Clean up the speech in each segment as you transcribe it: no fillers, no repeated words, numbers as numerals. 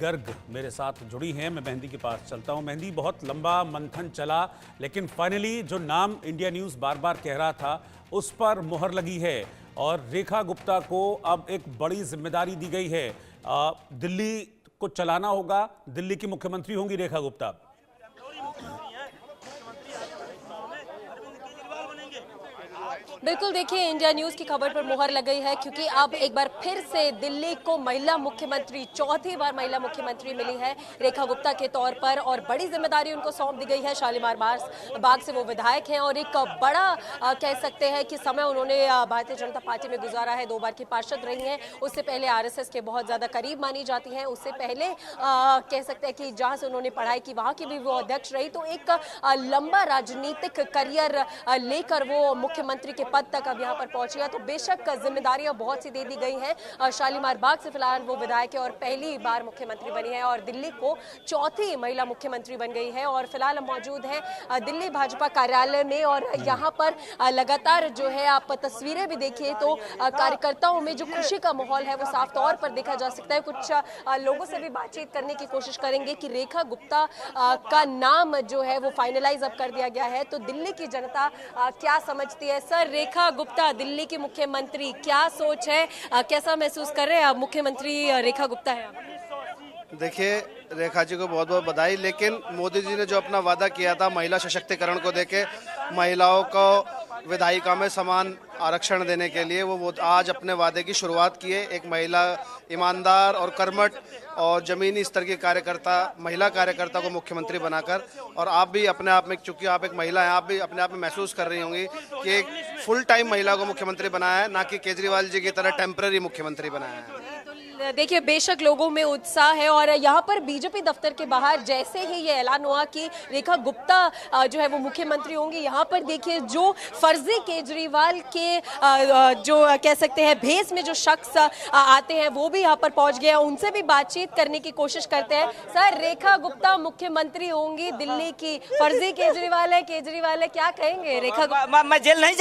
गर्ग मेरे साथ जुड़ी हैं। मैं मेहंदी के पास चलता हूं। मेहंदी, बहुत लंबा मंथन चला, लेकिन फाइनली जो नाम इंडिया न्यूज़ बार बार कह रहा था उस पर मुहर लगी है और रेखा गुप्ता को अब एक बड़ी जिम्मेदारी दी गई है। दिल्ली को चलाना होगा। दिल्ली की मुख्यमंत्री होंगी रेखा गुप्ता। बिल्कुल, देखिए इंडिया न्यूज़ की खबर पर मुहर लग गई है क्योंकि अब एक बार फिर से दिल्ली को महिला मुख्यमंत्री, चौथी बार महिला मुख्यमंत्री मिली है रेखा गुप्ता के तौर पर और बड़ी जिम्मेदारी उनको सौंप दी गई है। शालीमार बाग से वो विधायक हैं और एक बड़ा कह सकते हैं कि समय उन्होंने भारतीय जनता पार्टी में गुजारा है। 2 बार की पार्षद रही हैं। उससे पहले आरएसएस के बहुत ज़्यादा करीब मानी जाती हैं। उससे पहले कह सकते हैं कि जहाँ से उन्होंने पढ़ाई की वहाँ की भी वो अध्यक्ष रही। तो एक लंबा राजनीतिक करियर लेकर वो मुख्यमंत्री के पद तक अब यहाँ पर पहुंची है। तो बेशक जिम्मेदारियां बहुत सी दे दी गई हैं। शालीमार बाग से फिलहाल वो विधायक है और पहली बार मुख्यमंत्री बनी है और दिल्ली को चौथी महिला मुख्यमंत्री बन गई है। और फिलहाल हम मौजूद हैं दिल्ली भाजपा कार्यालय में और यहाँ पर लगातार जो है आप तस्वीरें भी देखिए तो कार्यकर्ताओं में जो खुशी का माहौल है वो साफ तौर पर देखा जा सकता है। कुछ लोगों से भी बातचीत करने की कोशिश करेंगे कि रेखा गुप्ता का नाम जो है वो फाइनलाइज अब कर दिया गया है। तो दिल्ली की जनता क्या समझती है? सर, रेखा गुप्ता दिल्ली की मुख्यमंत्री, क्या सोच है, कैसा महसूस कर रहे हैं आप? मुख्यमंत्री रेखा गुप्ता है। देखिए, रेखा जी को बहुत बहुत बधाई। लेकिन मोदी जी ने जो अपना वादा किया था महिला सशक्तिकरण को देके महिलाओं को विधायिका में समान आरक्षण देने के लिए, वो आज अपने वादे की शुरुआत किए। एक महिला ईमानदार और कर्मठ और जमीनी स्तर की कार्यकर्ता, महिला कार्यकर्ता को मुख्यमंत्री बनाकर। और आप भी अपने आप में, चूंकि आप एक महिला हैं, आप भी अपने आप में महसूस कर रही होंगी कि एक फुल टाइम महिला को मुख्यमंत्री बनाया है, ना कि केजरीवाल जी की तरह टेम्पररी मुख्यमंत्री बनाया है। देखिए, बेशक लोगों में उत्साह है और यहाँ पर बीजेपी दफ्तर के बाहर जैसे ही ये ऐलान हुआ कि रेखा गुप्ता जो है वो मुख्यमंत्री होंगी, यहाँ पर देखिए जो फर्जी केजरीवाल के जो कह सकते हैं भेस में जो शख्स आते हैं वो भी यहाँ पर पहुंच गए हैं। उनसे भी बातचीत करने की कोशिश करते हैं। सर, रेखा गुप्ता मुख्यमंत्री होंगी दिल्ली की, फर्जी केजरीवाल है, क्या कहेंगे? रेखा मैं जेल नहीं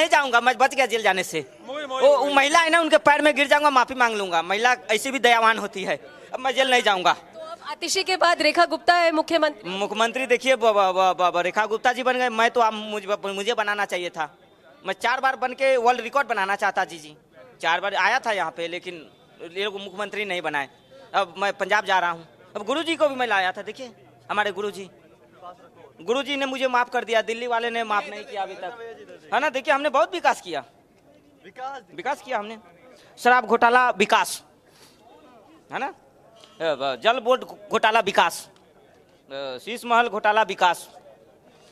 जाऊंगा, मैं बच गया जेल जाने से। वो महिला है ना, उनके पैर में गिर जाऊंगा, माफी मांग लूंगा। महिला ऐसी भी दयावान होती है। अब मैं जेल नहीं जाऊंगा। तो अब आतिशी के बाद रेखा गुप्ता है मुख्यमंत्री। देखिए, रेखा गुप्ता जी बन गए। मैं तो मुझे बनाना चाहिए था। मैं 4 बार बन के वर्ल्ड रिकॉर्ड बनाना चाहता। जी 4 बार आया था यहाँ पे, लेकिन ये लोग मुख्यमंत्री नहीं बनाए। अब मैं पंजाब जा रहा हूँ। अब गुरु जी को भी मैं लाया था। देखिए, हमारे गुरु जी ने मुझे माफ कर दिया, दिल्ली वाले ने माफ नहीं किया अभी तक, है ना। देखिए, हमने बहुत विकास किया हमने। शराब घोटाला विकास, है ना। जल बोर्ड घोटाला विकास, शीश महल घोटाला विकास,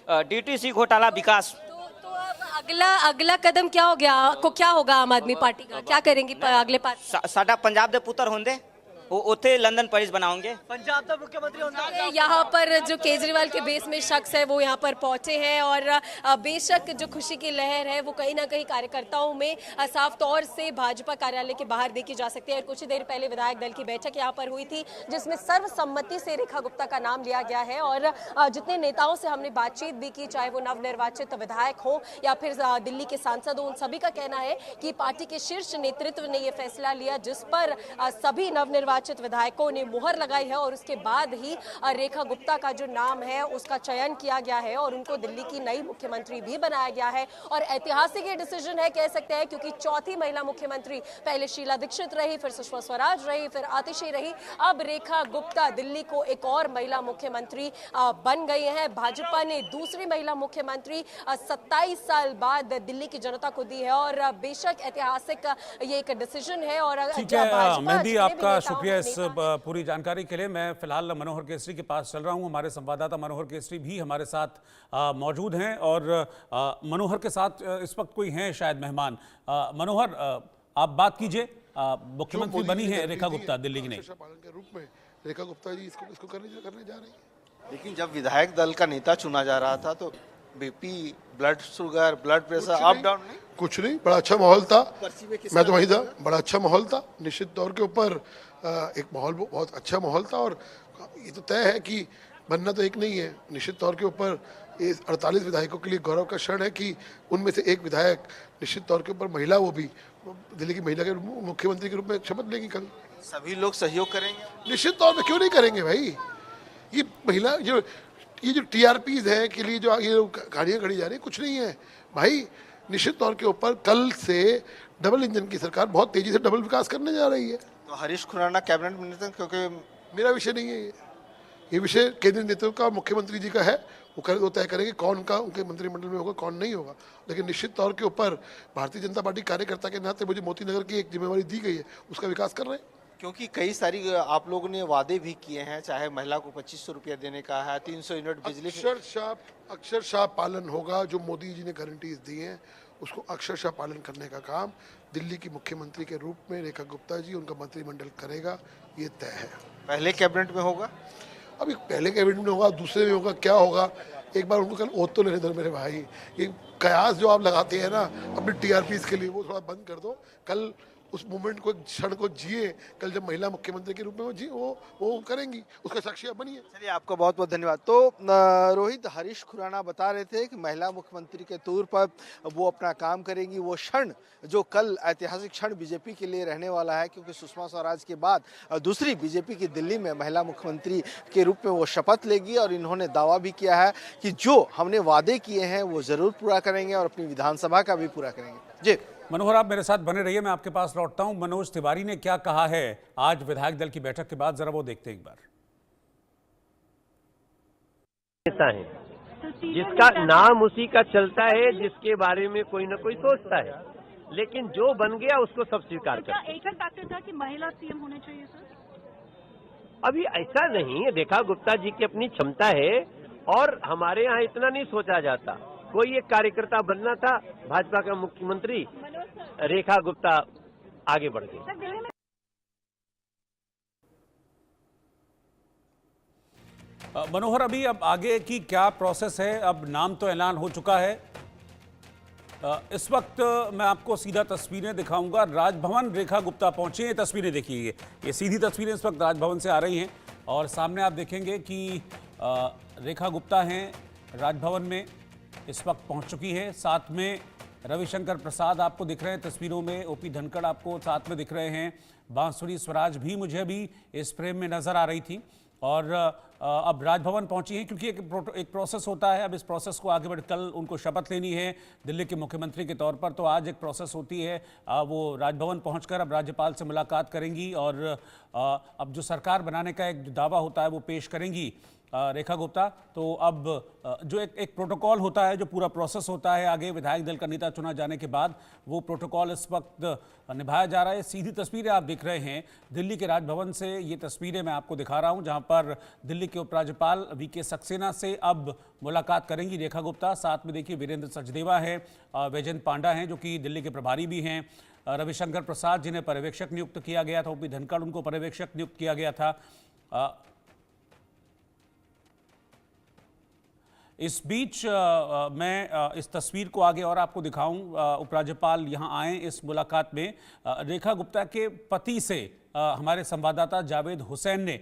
डीटीसी घोटाला विकास। तो अब अगला कदम क्या हो गया? क्या होगा आम आदमी पार्टी का? क्या करेंगी अगले पार्टी? साडा पंजाब दे पुत्र होंगे, वो उथे लंदन पेरिस बनाओगे। पंजाब का मुख्यमंत्री होंगे। यहाँ पर जो केजरीवाल के बेस में शख्स है वो यहाँ पर पहुंचे हैं और बेशक जो खुशी की लहर है वो कहीं ना कहीं कार्यकर्ताओं में साफ तौर से भाजपा कार्यालय के बाहर देखी जा सकती है। कुछ ही देर पहले विधायक दल की बैठक यहाँ पर हुई थी जिसमें सर्वसम्मति से रेखा गुप्ता का नाम लिया गया है और जितने नेताओं से हमने बातचीत भी की, चाहे वो नवनिर्वाचित विधायक हो या फिर दिल्ली के सांसद हो, उन सभी का कहना है कि पार्टी के शीर्ष नेतृत्व ने यह फैसला लिया जिस पर सभी नवनिर्वाचित विधायकों ने मुहर लगाई है और उसके बाद ही रेखा गुप्ता का जो नाम है उसका चयन किया गया है और उनको दिल्ली की नई मुख्यमंत्री भी बनाया गया है। और ऐतिहासिक ये डिसीजन है कह सकते हैं, क्योंकि चौथी महिला मुख्यमंत्री, पहले शीला दीक्षित रही, फिर सुषमा स्वराज रही, फिर आतिशी रही, अब रेखा गुप्ता दिल्ली को एक और महिला मुख्यमंत्री बन गई है। भाजपा ने दूसरी महिला मुख्यमंत्री 27 साल बाद दिल्ली की जनता को दी है और बेशक ऐतिहासिक ये एक डिसीजन है। और मेहंदी, आपका शुक्रिया इस पूरी जानकारी के लिए। मैं फिलहाल मनोहर केसरी के पास चल रहा हूं। हमारे संवाददाता मनोहर केसरी भी हमारे साथ मौजूद हैं और मनोहर के साथ इस वक्त कोई हैं शायद मेहमान। मनोहर, आप बात कीजिए। मुख्यमंत्री बनी है रेखा गुप्ता दिल्ली की। नहीं, पालन के रूप में रेखा गुप्ता जी इसको करने जा रही है। लेकिन जब विधायक दल का नेता चुना जा रहा था तो BP, blood sugar, blood pressure up down नहीं, कुछ नहीं, बड़ा अच्छा माहौल था। मैं तो वहीं था, बड़ा अच्छा माहौल था। निश्चित तौर के ऊपर एक माहौल, बहुत अच्छा माहौल था और ये तो तय है कि बनना तो एक नहीं है। निश्चित तौर के ऊपर ये 48 विधायकों के लिए गौरव का क्षण है कि उनमें से एक विधायक निश्चित तौर के ऊपर महिला, वो भी दिल्ली की महिला के मुख्यमंत्री के रूप में शपथ लेगी कल। सभी लोग सहयोग करेंगे। निश्चित तौर पे क्यों नहीं करेंगे भाई। ये महिला ये जो टीआरपीज है के लिए जो ये गाड़ियां खड़ी जा रही है, कुछ नहीं है भाई। निश्चित तौर के ऊपर कल से डबल इंजन की सरकार बहुत तेजी से डबल विकास करने जा रही है। तो हरीश खुराना कैबिनेट मिनिस्टर, क्योंकि मेरा विषय नहीं है ये विषय केंद्रीय नेतृत्व का, मुख्यमंत्री जी का है। वो तय करेंगे कौन का उनके मंत्रिमंडल में होगा, कौन नहीं होगा। लेकिन निश्चित तौर के ऊपर भारतीय जनता पार्टी कार्यकर्ता के नाते मुझे मोती नगर की एक जिम्मेवारी दी गई है, उसका विकास कर रहे हैं। क्योंकि कई सारी आप लोगों ने वादे भी किए हैं, चाहे महिला को 2500 रुपया देने का है, 300 यूनिट बिजली। अक्षरशः पालन होगा। जो मोदी जी ने गारंटीज दी हैं उसको अक्षरशः पालन करने का काम दिल्ली की मुख्यमंत्री के रूप में रेखा गुप्ता जी, उनका मंत्रिमंडल करेगा, ये तय है। पहले कैबिनेट में होगा, अभी पहले कैबिनेट में होगा, दूसरे में होगा, क्या होगा एक बार उनको कल ओत तो लेने दो मेरे भाई। ये कयास जो आप लगाते हैं ना अपने टीआरपीज के लिए, वो थोड़ा बंद कर दो। कल उस मोमेंट को, क्षण को जिए। कल जब महिला मुख्यमंत्री के रूप में वो करेंगी, उसका साक्षी आप बनिए। चलिए आपका बहुत बहुत धन्यवाद। तो रोहित, हरीश खुराना बता रहे थे कि महिला मुख्यमंत्री के तौर पर वो अपना काम करेंगी। वो क्षण जो कल ऐतिहासिक क्षण बीजेपी के लिए रहने वाला है, क्योंकि सुषमा स्वराज के बाद दूसरी बीजेपी की दिल्ली में महिला मुख्यमंत्री के रूप में वो शपथ लेगी। और इन्होंने दावा भी किया है कि जो हमने वादे किए हैं वो जरूर पूरा करेंगे और अपनी विधानसभा का भी पूरा करेंगे। जी मनोहर, आप मेरे साथ बने रहिए, मैं आपके पास लौटता हूं। मनोज तिवारी ने क्या कहा है आज विधायक दल की बैठक के बाद, जरा वो देखते हैं एक बार। नेता है जिसका नाम उसी का चलता है, जिसके बारे में कोई न कोई सोचता है, लेकिन जो बन गया उसको सब स्वीकार करते हैं। एक फैक्टर था कि महिला सीएम होने चाहिए सर। अभी ऐसा नहीं है, रेखा गुप्ता जी की अपनी क्षमता है और हमारे यहाँ इतना नहीं सोचा जाता। कोई एक कार्यकर्ता बनना था, भाजपा का मुख्यमंत्री रेखा गुप्ता आगे बढ़ गई। मनोहर, अभी अब आगे की क्या प्रोसेस है? अब नाम तो ऐलान हो चुका है। इस वक्त मैं आपको सीधा तस्वीरें दिखाऊंगा। राजभवन रेखा गुप्ता पहुंची हैं। तस्वीरें देखिए, ये सीधी तस्वीरें इस वक्त राजभवन से आ रही हैं और सामने आप देखेंगे कि रेखा गुप्ता हैं राजभवन में, इस वक्त पहुंच चुकी है। साथ में रविशंकर प्रसाद आपको दिख रहे हैं तस्वीरों में, ओपी धनखड़ आपको साथ में दिख रहे हैं, बांसुरी स्वराज भी मुझे अभी इस फ्रेम में नज़र आ रही थी। और अब राजभवन पहुंची हैं क्योंकि एक प्रोसेस होता है। अब इस प्रोसेस को आगे बढ़, कल उनको शपथ लेनी है दिल्ली के मुख्यमंत्री के तौर पर, तो आज एक प्रोसेस होती है। वो राजभवन पहुंचकर अब राज्यपाल से मुलाकात करेंगी और अब जो सरकार बनाने का एक दावा होता है वो पेश करेंगी रेखा गुप्ता। तो अब जो एक प्रोटोकॉल होता है, जो पूरा प्रोसेस होता है आगे विधायक दल का नेता चुना जाने के बाद, वो प्रोटोकॉल इस वक्त निभाया जा रहा है। सीधी तस्वीरें आप दिख रहे हैं दिल्ली के राजभवन से। ये तस्वीरें मैं आपको दिखा रहा हूं जहां पर दिल्ली के उपराज्यपाल वीके सक्सेना से अब मुलाकात करेंगी रेखा गुप्ता। साथ में देखिए वीरेंद्र सचदेवा हैं, वैजयंत पांडा हैं जो कि दिल्ली के प्रभारी भी हैं, रविशंकर प्रसाद जिन्हें पर्यवेक्षक नियुक्त किया गया था, ओपी धनखड़ उनको पर्यवेक्षक नियुक्त किया गया था। इस बीच मैं इस तस्वीर को आगे और आपको दिखाऊं। उपराज्यपाल यहां आए इस मुलाकात में। रेखा गुप्ता के पति से हमारे संवाददाता जावेद हुसैन ने